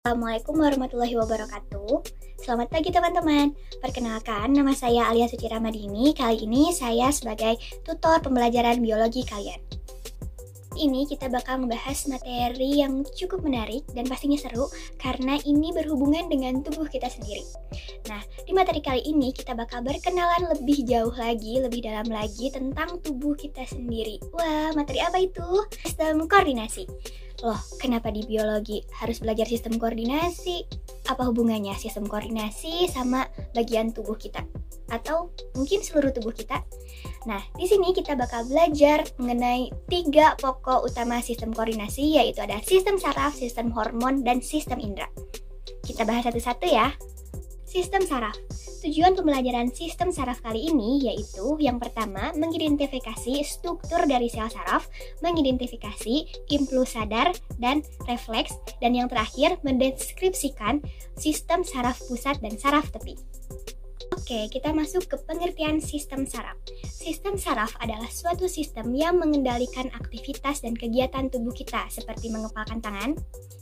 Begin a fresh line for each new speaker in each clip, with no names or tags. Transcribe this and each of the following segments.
Assalamualaikum warahmatullahi wabarakatuh. Selamat pagi teman-teman. Perkenalkan, nama saya Alia Suci Ramadini. Kali ini saya sebagai tutor pembelajaran biologi kalian. Ini kita bakal membahas materi yang cukup menarik dan pastinya seru karena ini berhubungan dengan tubuh kita sendiri. Nah, di materi kali ini kita bakal berkenalan lebih jauh lagi, lebih dalam lagi tentang tubuh kita sendiri. Wah, materi apa itu? Sistem koordinasi. Loh, kenapa di biologi harus belajar sistem koordinasi? Apa hubungannya sistem koordinasi sama bagian tubuh kita? Atau mungkin seluruh tubuh kita? Nah, di sini kita bakal belajar mengenai 3 pokok utama sistem koordinasi, yaitu ada sistem saraf, sistem hormon, dan sistem indera. Kita bahas satu-satu ya. Sistem saraf. Tujuan pembelajaran sistem saraf kali ini yaitu yang pertama, mengidentifikasi struktur dari sel saraf, mengidentifikasi impuls sadar dan refleks, dan yang terakhir, mendeskripsikan sistem saraf pusat dan saraf tepi. Oke, kita masuk ke pengertian sistem saraf. Sistem saraf adalah suatu sistem yang mengendalikan aktivitas dan kegiatan tubuh kita seperti mengepalkan tangan,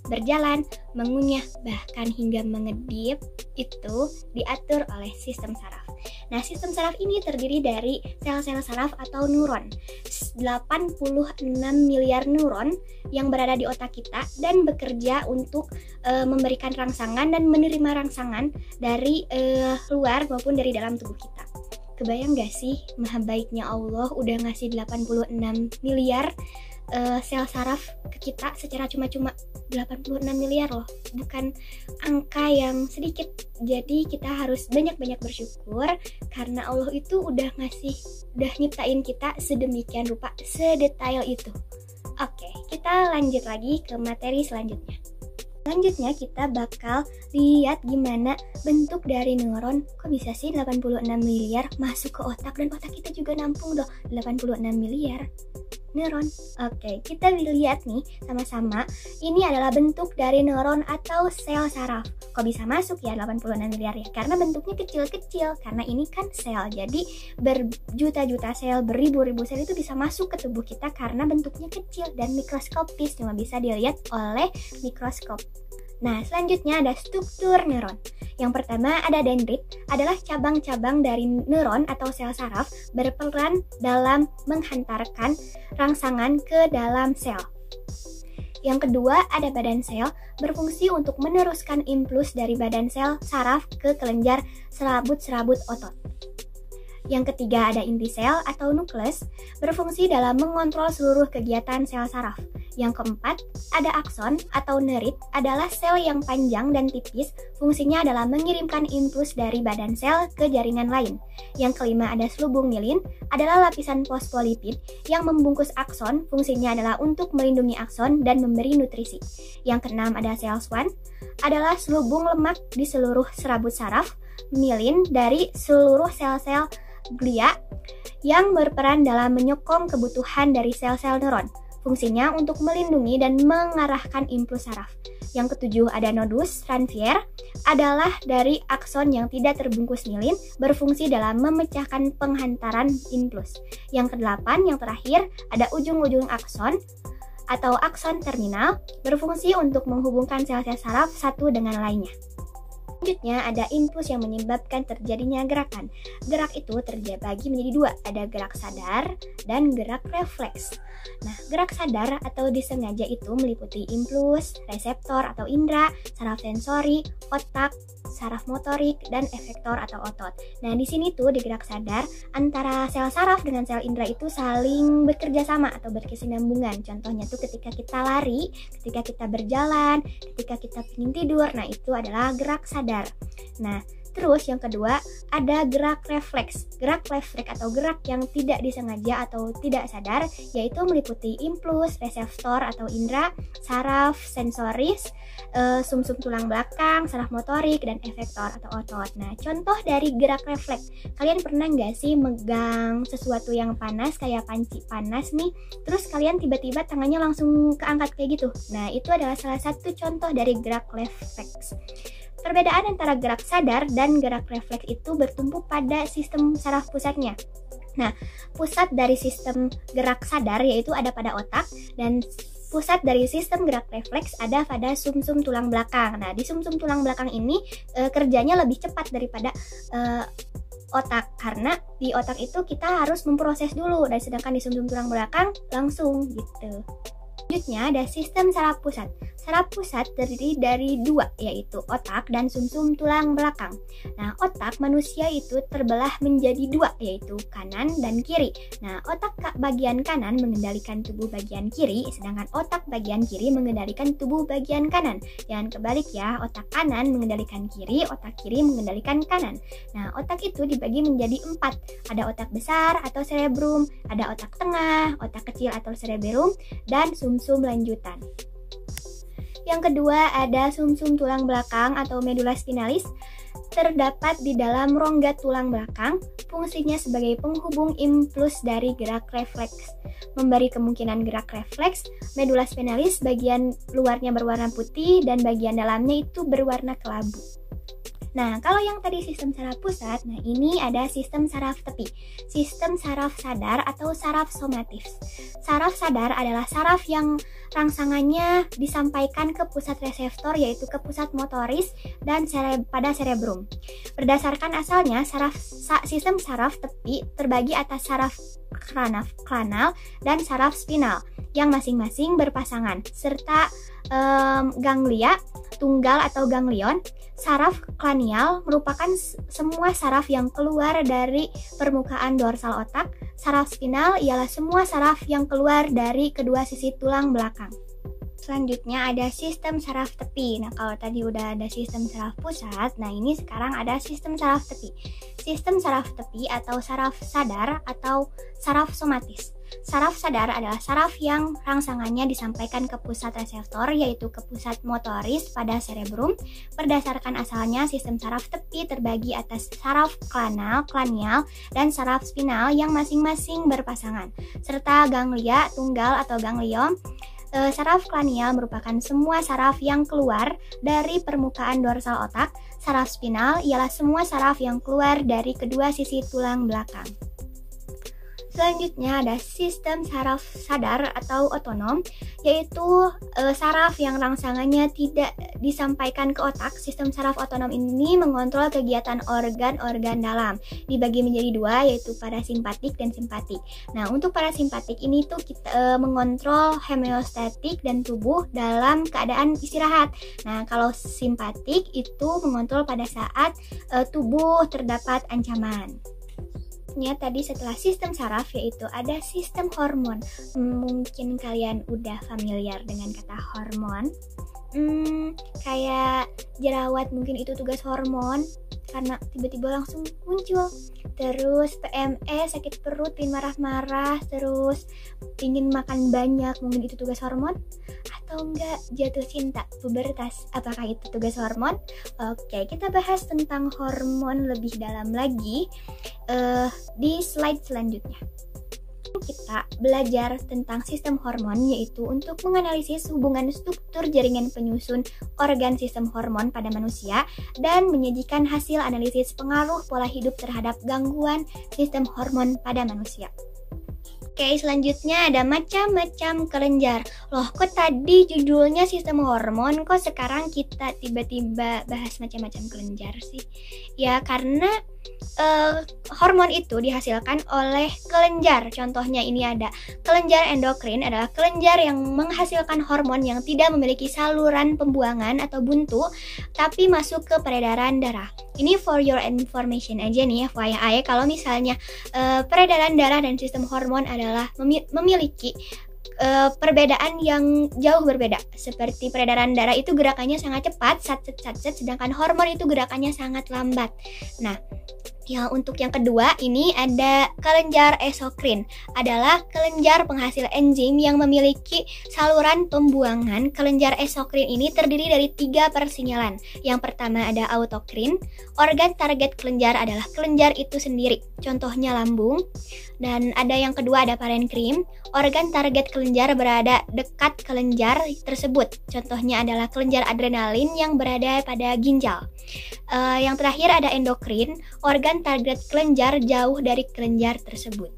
berjalan, mengunyah, bahkan hingga mengedip, itu diatur oleh sistem saraf. Nah, sistem saraf ini terdiri dari sel-sel saraf atau neuron. 86 miliar neuron yang berada di otak kita dan bekerja untuk memberikan rangsangan dan menerima rangsangan dari luar maupun dari dalam tubuh kita. Kebayang gak sih maha baiknya Allah udah ngasih 86 miliar sel saraf ke kita secara cuma-cuma. 86 miliar loh, bukan angka yang sedikit. Jadi kita harus banyak-banyak bersyukur karena Allah itu udah nyiptain kita sedemikian rupa, sedetail itu. Oke, kita lanjut lagi ke materi selanjutnya. Selanjutnya kita bakal lihat gimana bentuk dari neuron. Kok bisa sih 86 miliar masuk ke otak, dan otak kita juga nampung loh 86 miliar neuron. Oke, kita lihat nih sama-sama. Ini adalah bentuk dari neuron atau sel saraf. Kok bisa masuk ya 86 miliar ya? Karena bentuknya kecil-kecil. Karena ini kan sel. Jadi berjuta-juta sel, beribu-ribu sel itu bisa masuk ke tubuh kita karena bentuknya kecil dan mikroskopis. Cuma bisa dilihat oleh mikroskop. Nah, selanjutnya ada struktur neuron. Yang pertama ada dendrit, adalah cabang-cabang dari neuron atau sel saraf berperan dalam menghantarkan rangsangan ke dalam sel. Yang kedua ada badan sel, berfungsi untuk meneruskan impuls dari badan sel saraf ke kelenjar serabut-serabut otot. Yang ketiga ada inti sel atau nukleus, berfungsi dalam mengontrol seluruh kegiatan sel saraf. Yang keempat, ada akson atau nerit, adalah sel yang panjang dan tipis, fungsinya adalah mengirimkan impuls dari badan sel ke jaringan lain. Yang kelima, ada selubung mielin, adalah lapisan fosfolipid yang membungkus akson, fungsinya adalah untuk melindungi akson dan memberi nutrisi. Yang keenam, ada sel Schwann, adalah selubung lemak di seluruh serabut saraf, mielin dari seluruh sel-sel glia yang berperan dalam menyokong kebutuhan dari sel-sel neuron. Fungsinya untuk melindungi dan mengarahkan impuls saraf. Yang ketujuh ada nodus Ranvier, adalah dari akson yang tidak terbungkus mielin, berfungsi dalam memecahkan penghantaran impuls. Yang kedelapan, yang terakhir, ada ujung-ujung akson atau akson terminal, berfungsi untuk menghubungkan sel-sel saraf satu dengan lainnya. Selanjutnya ada impuls yang menyebabkan terjadinya gerakan. Gerak itu terbagi menjadi 2, ada gerak sadar dan gerak refleks. Nah, gerak sadar atau disengaja itu meliputi impuls, reseptor atau indera, saraf sensori, otak, saraf motorik, dan efektor atau otot. Nah, di sini tuh di gerak sadar antara sel saraf dengan sel indera itu saling bekerja sama atau berkesinambungan. Contohnya tuh ketika kita lari, ketika kita berjalan, ketika kita ingin tidur. Nah, itu adalah gerak sadar. Nah, terus yang kedua ada gerak refleks. Gerak refleks atau gerak yang tidak disengaja atau tidak sadar, yaitu meliputi impuls, reseptor atau indera, saraf sensoris, sumsum tulang belakang, saraf motorik, dan efektor atau otot. Nah, contoh dari gerak refleks, kalian pernah nggak sih megang sesuatu yang panas kayak panci panas nih, terus kalian tiba-tiba tangannya langsung keangkat kayak gitu? Nah, itu adalah salah satu contoh dari gerak refleks. Perbedaan antara gerak sadar dan gerak refleks itu bertumpu pada sistem saraf pusatnya. Nah, pusat dari sistem gerak sadar yaitu ada pada otak, dan pusat dari sistem gerak refleks ada pada sumsum tulang belakang. Nah, di sumsum tulang belakang ini kerjanya lebih cepat daripada otak, karena di otak itu kita harus memproses dulu, dan sedangkan di sumsum tulang belakang langsung gitu. Selanjutnya ada sistem saraf pusat. Saraf pusat terdiri dari dua, yaitu otak dan sumsum tulang belakang. Nah, otak manusia itu terbelah menjadi dua, yaitu kanan dan kiri. Nah, otak bagian kanan mengendalikan tubuh bagian kiri, sedangkan otak bagian kiri mengendalikan tubuh bagian kanan. Jangan kebalik ya, otak kanan mengendalikan kiri, otak kiri mengendalikan kanan. Nah, otak itu dibagi menjadi 4. Ada otak besar atau cerebrum, ada otak tengah, otak kecil atau cerebellum, dan sumsum lanjutan. Yang kedua ada sumsum tulang belakang atau medula spinalis, terdapat di dalam rongga tulang belakang, fungsinya sebagai penghubung impuls dari gerak refleks. Memberi kemungkinan gerak refleks, medula spinalis bagian luarnya berwarna putih dan bagian dalamnya itu berwarna kelabu. Nah, kalau yang tadi sistem saraf pusat, nah ini ada sistem saraf tepi, sistem saraf sadar atau saraf somatis. Saraf sadar adalah saraf yang rangsangannya disampaikan ke pusat reseptor, yaitu ke pusat motoris dan pada cerebrum. Berdasarkan asalnya, sistem saraf tepi terbagi atas saraf kranal dan saraf spinal yang masing-masing berpasangan, serta ganglia tunggal atau ganglion. Saraf kranial merupakan semua saraf yang keluar dari permukaan dorsal otak. Saraf spinal ialah semua saraf yang keluar dari kedua sisi tulang belakang. Selanjutnya ada sistem saraf tepi. Nah, kalau tadi udah ada sistem saraf pusat, nah ini sekarang ada sistem saraf tepi. Sistem saraf tepi atau saraf sadar atau saraf somatis. Saraf sadar adalah saraf yang rangsangannya disampaikan ke pusat reseptor, yaitu ke pusat motoris pada cerebrum. Berdasarkan asalnya, sistem saraf tepi terbagi atas saraf kranial, dan saraf spinal yang masing-masing berpasangan, serta ganglia tunggal atau ganglion. Saraf kranial merupakan semua saraf yang keluar dari permukaan dorsal otak. Saraf spinal ialah semua saraf yang keluar dari kedua sisi tulang belakang. Selanjutnya ada sistem saraf sadar atau otonom, yaitu saraf yang rangsangannya tidak disampaikan ke otak. Sistem saraf otonom ini mengontrol kegiatan organ-organ dalam. Dibagi menjadi dua, yaitu parasimpatik dan simpatik. Nah, untuk parasimpatik ini tuh kita mengontrol homeostatik dan tubuh dalam keadaan istirahat. Nah, kalau simpatik itu mengontrol pada saat tubuh terdapat ancaman. Tadi setelah sistem saraf, yaitu ada sistem hormon. Mungkin kalian udah familiar dengan kata hormon. Kayak jerawat, mungkin itu tugas hormon karena tiba-tiba langsung muncul. Terus PMS, sakit perut, ingin marah-marah, terus ingin makan banyak, mungkin itu tugas hormon. Atau enggak jatuh cinta, pubertas, apakah itu tugas hormon? Oke, kita bahas tentang hormon lebih dalam lagi di slide selanjutnya. Kita belajar tentang sistem hormon, yaitu untuk menganalisis hubungan struktur jaringan penyusun organ sistem hormon pada manusia dan menyajikan hasil analisis pengaruh pola hidup terhadap gangguan sistem hormon pada manusia. Oke, selanjutnya ada macam-macam kelenjar. Loh, kok tadi judulnya sistem hormon, kok sekarang kita tiba-tiba bahas macam-macam kelenjar sih? Ya, karena hormon itu dihasilkan oleh kelenjar. Contohnya ini ada kelenjar endokrin, adalah kelenjar yang menghasilkan hormon yang tidak memiliki saluran pembuangan atau buntu, tapi masuk ke peredaran darah. Ini for your information aja nih, FYI, kalau misalnya peredaran darah dan sistem hormon adalah memiliki perbedaan yang jauh berbeda. Seperti peredaran darah itu gerakannya sangat cepat, sedangkan hormon itu gerakannya sangat lambat. Nah, ya, untuk yang kedua ini ada kelenjar eksokrin, adalah kelenjar penghasil enzim yang memiliki saluran pembuangan. Kelenjar eksokrin ini terdiri dari 3 persinyalan. Yang pertama ada autokrin, organ target kelenjar adalah kelenjar itu sendiri, contohnya lambung. Dan ada yang kedua ada parenkrim, organ target kelenjar berada dekat kelenjar tersebut, contohnya adalah kelenjar adrenalin yang berada pada ginjal. Yang terakhir ada endokrin, organ target kelenjar jauh dari kelenjar tersebut.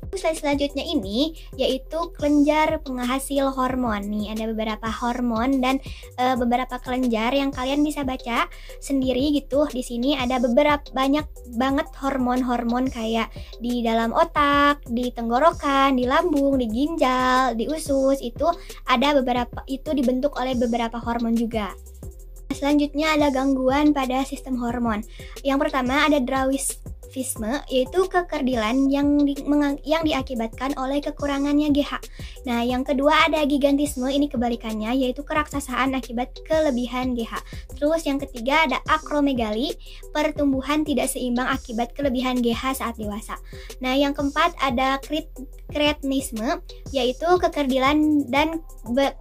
Slide selanjutnya ini yaitu kelenjar penghasil hormon. Nih ada beberapa hormon dan beberapa kelenjar yang kalian bisa baca sendiri gitu. Di sini ada banyak banget hormon-hormon kayak di dalam otak, di tenggorokan, di lambung, di ginjal, di usus. Itu ada beberapa, itu dibentuk oleh beberapa hormon juga. Selanjutnya ada gangguan pada sistem hormon. Yang pertama ada Drawisisme, yaitu kekerdilan yang diakibatkan oleh kekurangannya GH. Nah, yang kedua ada gigantisme, ini kebalikannya, yaitu keraksasaan akibat kelebihan GH. Terus yang ketiga ada akromegali, pertumbuhan tidak seimbang akibat kelebihan GH saat dewasa. Nah, yang keempat ada kretinisme, yaitu kekerdilan dan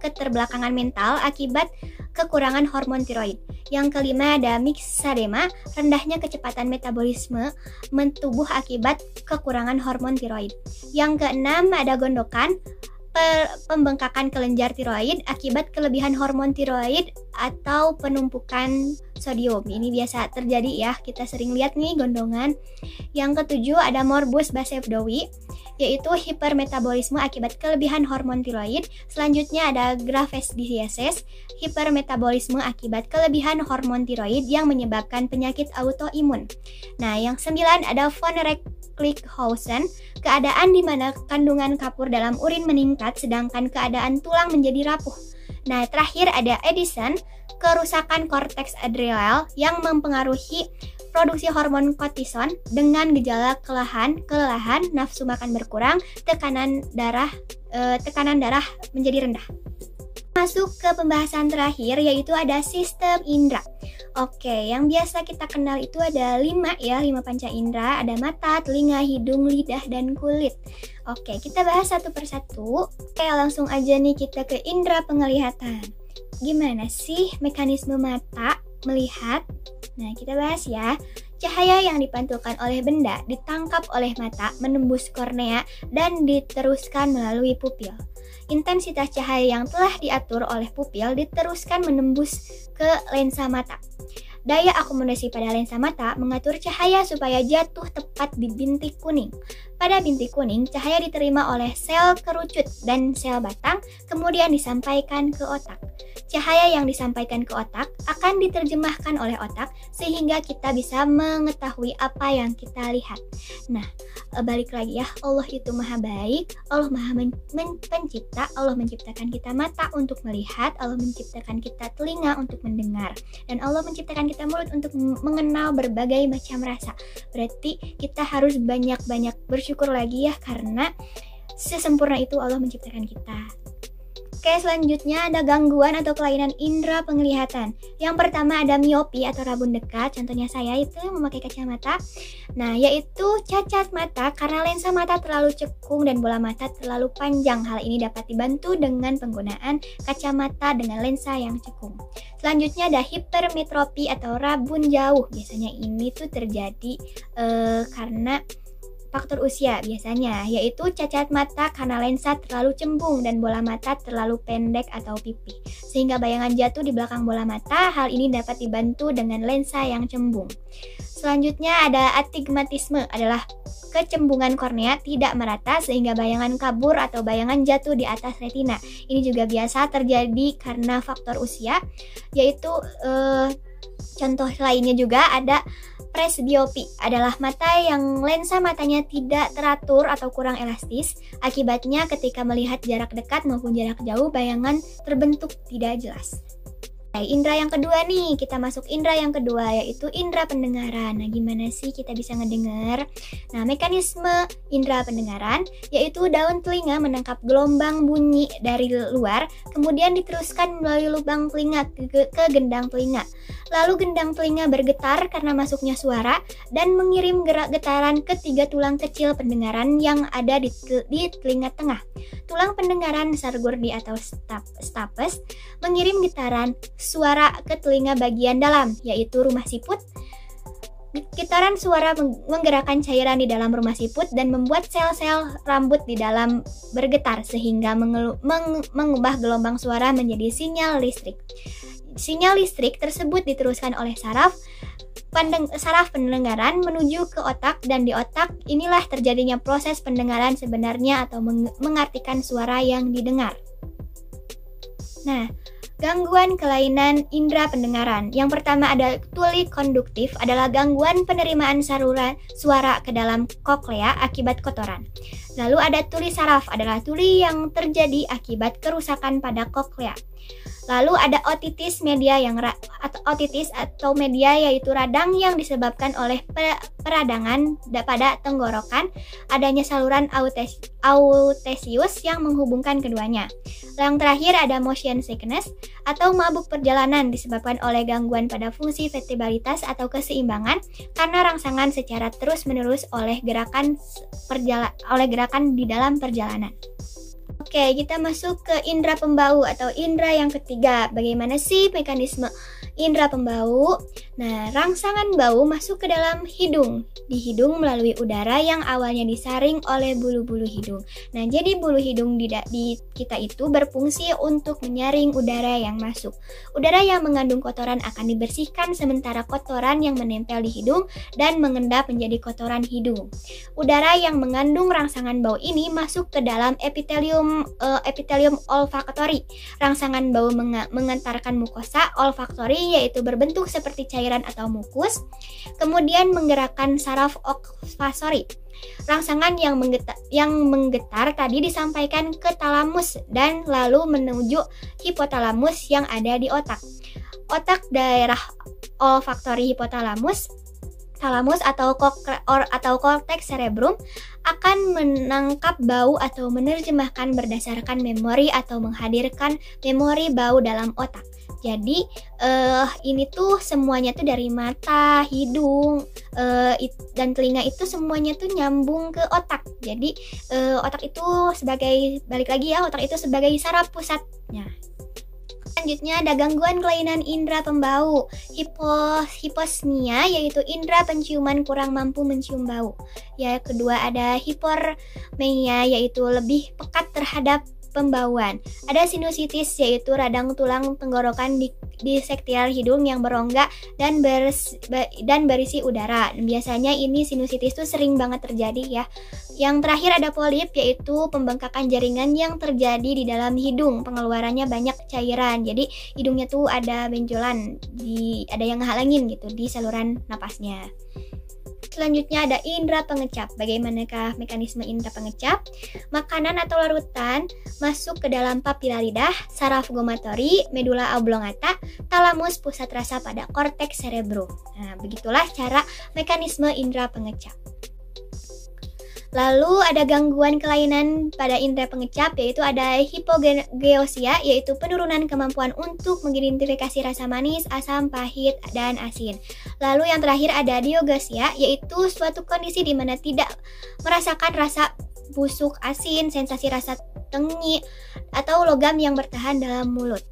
keterbelakangan mental akibat kekurangan hormon tiroid. Yang kelima ada mixedema, rendahnya kecepatan metabolisme tubuh akibat kekurangan hormon tiroid. Yang keenam ada gondokan, pembengkakan kelenjar tiroid akibat kelebihan hormon tiroid atau penumpukan sodium. Ini biasa terjadi ya, kita sering lihat nih gondongan. Yang ketujuh ada morbus Basedowi, yaitu hipermetabolisme akibat kelebihan hormon tiroid. Selanjutnya ada Graves disease, hipermetabolisme akibat kelebihan hormon tiroid yang menyebabkan penyakit autoimun. Nah, yang 9 ada von Recklinghausen, keadaan di mana kandungan kapur dalam urin meningkat sedangkan keadaan tulang menjadi rapuh. Nah, terakhir ada Edison, kerusakan korteks adrenal yang mempengaruhi produksi hormon kortison dengan gejala kelelahan, nafsu makan berkurang, tekanan darah menjadi rendah. Masuk ke pembahasan terakhir yaitu ada sistem indera. Oke, yang biasa kita kenal itu ada 5 panca indera, ada mata, telinga, hidung, lidah, dan kulit. Oke, kita bahas satu persatu. Oke, langsung aja nih kita ke indera penglihatan. Gimana sih mekanisme mata melihat? Nah, kita bahas ya. Cahaya yang dipantulkan oleh benda ditangkap oleh mata, menembus kornea, dan diteruskan melalui pupil. Intensitas cahaya yang telah diatur oleh pupil diteruskan menembus ke lensa mata. Daya akomodasi pada lensa mata mengatur cahaya supaya jatuh tepat di bintik kuning. Pada bintik kuning, cahaya diterima oleh sel kerucut dan sel batang, kemudian disampaikan ke otak. Cahaya yang disampaikan ke otak akan diterjemahkan oleh otak sehingga kita bisa mengetahui apa yang kita lihat. Nah, balik lagi ya, Allah itu maha baik, Allah maha pencipta, Allah menciptakan kita mata untuk melihat, Allah menciptakan kita telinga untuk mendengar, dan Allah menciptakan kita mulut untuk mengenal berbagai macam rasa. Berarti kita harus banyak-banyak bersyukur lagi ya, karena sesempurna itu Allah menciptakan kita. Oke, selanjutnya ada gangguan atau kelainan indera penglihatan. Yang pertama ada miopi atau rabun dekat, contohnya saya itu memakai kacamata. Nah, yaitu cacat mata karena lensa mata terlalu cekung dan bola mata terlalu panjang. Hal ini dapat dibantu dengan penggunaan kacamata dengan lensa yang cekung. Selanjutnya ada hipermetropi atau rabun jauh. Biasanya ini tuh terjadi karena faktor usia biasanya, yaitu cacat mata karena lensa terlalu cembung dan bola mata terlalu pendek atau pipih, sehingga bayangan jatuh di belakang bola mata. Hal ini dapat dibantu dengan lensa yang cembung. Selanjutnya ada astigmatisme, adalah kecembungan kornea tidak merata sehingga bayangan kabur atau bayangan jatuh di atas retina. Ini juga biasa terjadi karena faktor usia, yaitu contoh lainnya juga ada presbiopi, adalah mata yang lensa matanya tidak teratur atau kurang elastis. Akibatnya ketika melihat jarak dekat maupun jarak jauh, bayangan terbentuk tidak jelas. Indra yang kedua nih, kita masuk indra yang kedua, yaitu indra pendengaran. Nah, gimana sih kita bisa ngedengar? Nah, mekanisme indra pendengaran yaitu daun telinga menangkap gelombang bunyi dari luar, kemudian diteruskan melalui lubang telinga ke gendang telinga. Lalu gendang telinga bergetar karena masuknya suara dan mengirim gerak getaran ke 3 tulang kecil pendengaran yang ada di telinga tengah. Tulang pendengaran sargurdi atau stapes mengirim getaran suara ke telinga bagian dalam, yaitu rumah siput. Getaran suara menggerakkan cairan di dalam rumah siput dan membuat sel-sel rambut di dalam bergetar sehingga mengubah gelombang suara menjadi sinyal listrik. Sinyal listrik tersebut diteruskan oleh saraf saraf pendengaran menuju ke otak, dan di otak inilah terjadinya proses pendengaran sebenarnya atau mengartikan suara yang didengar. Nah, gangguan kelainan indera pendengaran. Yang pertama ada tuli konduktif, adalah gangguan penerimaan saluran suara ke dalam koklea akibat kotoran. Lalu ada tuli saraf, adalah tuli yang terjadi akibat kerusakan pada koklea. Lalu ada otitis media otitis atau media, yaitu radang yang disebabkan oleh peradangan pada tenggorokan, adanya saluran autesius yang menghubungkan keduanya. Yang terakhir ada motion sickness atau mabuk perjalanan, disebabkan oleh gangguan pada fungsi vestibalitas atau keseimbangan karena rangsangan secara terus-menerus oleh gerakan di dalam perjalanan. Oke, kita masuk ke indera pembau atau indera yang ketiga. Bagaimana sih mekanisme indera pembau? Nah, rangsangan bau masuk ke dalam hidung. Di hidung melalui udara yang awalnya disaring oleh bulu-bulu hidung. Nah, jadi bulu hidung di kita itu berfungsi untuk menyaring udara yang masuk. Udara yang mengandung kotoran akan dibersihkan, sementara kotoran yang menempel di hidung dan mengendap menjadi kotoran hidung. Udara yang mengandung rangsangan bau ini masuk ke dalam epitelium olfaktori. Rangsangan bau mengantarkan mukosa olfaktori, yaitu berbentuk seperti cairan atau mukus, kemudian menggerakkan saraf olfaktori. Rangsangan yang menggetar tadi disampaikan ke talamus dan lalu menuju hipotalamus yang ada di otak. Otak daerah olfaktori hipotalamus, talamus atau korteks cerebrum akan menangkap bau atau menerjemahkan berdasarkan memori atau menghadirkan memori bau dalam otak. Jadi ini tuh semuanya tuh dari mata, hidung, dan telinga itu semuanya tuh nyambung ke otak. Jadi otak itu otak itu sebagai saraf pusatnya. Selanjutnya ada gangguan kelainan indera pembau, hiposnia, yaitu indera penciuman kurang mampu mencium bau. Yang kedua ada hipormeia, yaitu lebih pekat terhadap pembauan. Ada sinusitis, yaitu radang tulang tenggorokan di sekitar hidung yang berongga dan berisi udara. Dan biasanya ini sinusitis itu sering banget terjadi ya. Yang terakhir ada polip, yaitu pembengkakan jaringan yang terjadi di dalam hidung. Pengeluarannya banyak cairan. Jadi hidungnya tuh ada benjolan, ada yang ngehalangin gitu di saluran napasnya. Selanjutnya ada indera pengecap. Bagaimanakah mekanisme indera pengecap? Makanan atau larutan masuk ke dalam papila lidah, saraf gomatori, medula oblongata, talamus, pusat rasa pada korteks cerebrum. Nah, begitulah cara mekanisme indera pengecap. Lalu ada gangguan kelainan pada indera pengecap, yaitu ada hipogeosia, yaitu penurunan kemampuan untuk mengidentifikasi rasa manis, asam, pahit, dan asin. Lalu yang terakhir ada diogesia, yaitu suatu kondisi di mana tidak merasakan rasa busuk, asin, sensasi rasa tengi, atau logam yang bertahan dalam mulut.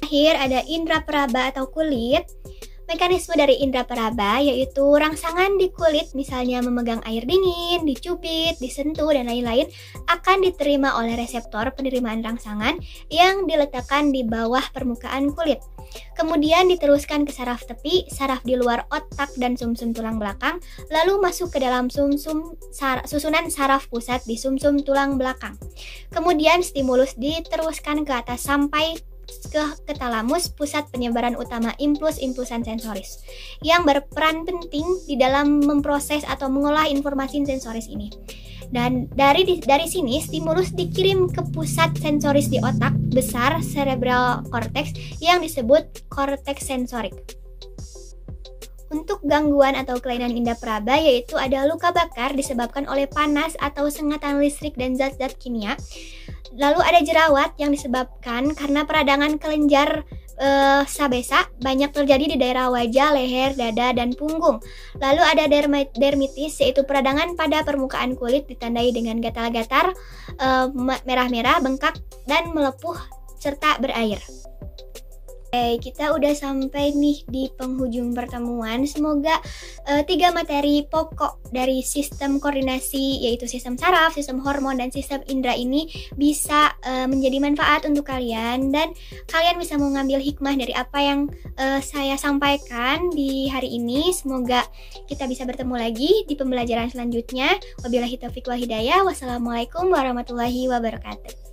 Terakhir ada indera peraba atau kulit. Mekanisme dari indera peraba yaitu rangsangan di kulit, misalnya memegang air dingin, dicubit, disentuh, dan lain-lain, akan diterima oleh reseptor penerimaan rangsangan yang diletakkan di bawah permukaan kulit. Kemudian diteruskan ke saraf tepi, saraf di luar otak dan sumsum tulang belakang, lalu masuk ke dalam susunan saraf pusat di sumsum tulang belakang. Kemudian stimulus diteruskan ke atas sampai ke talamus, pusat penyebaran utama impulsan sensoris, yang berperan penting di dalam memproses atau mengolah informasi sensoris ini. Dan dari sini stimulus dikirim ke pusat sensoris di otak besar cerebral cortex yang disebut korteks sensorik. Untuk gangguan atau kelainan indera peraba yaitu ada luka bakar disebabkan oleh panas atau sengatan listrik dan zat-zat kimia. Lalu ada jerawat yang disebabkan karena peradangan kelenjar sabesa banyak terjadi di daerah wajah, leher, dada, dan punggung. Lalu ada dermitis, yaitu peradangan pada permukaan kulit ditandai dengan gatal-gatal, merah-merah, bengkak, dan melepuh serta berair. Oke, kita udah sampai nih di penghujung pertemuan. Semoga 3 materi pokok dari sistem koordinasi, yaitu sistem saraf, sistem hormon, dan sistem indera ini bisa menjadi manfaat untuk kalian, dan kalian bisa mengambil hikmah dari apa yang saya sampaikan di hari ini. Semoga kita bisa bertemu lagi di pembelajaran selanjutnya. Wabillahi taufiq wal hidayah. Wassalamualaikum warahmatullahi wabarakatuh.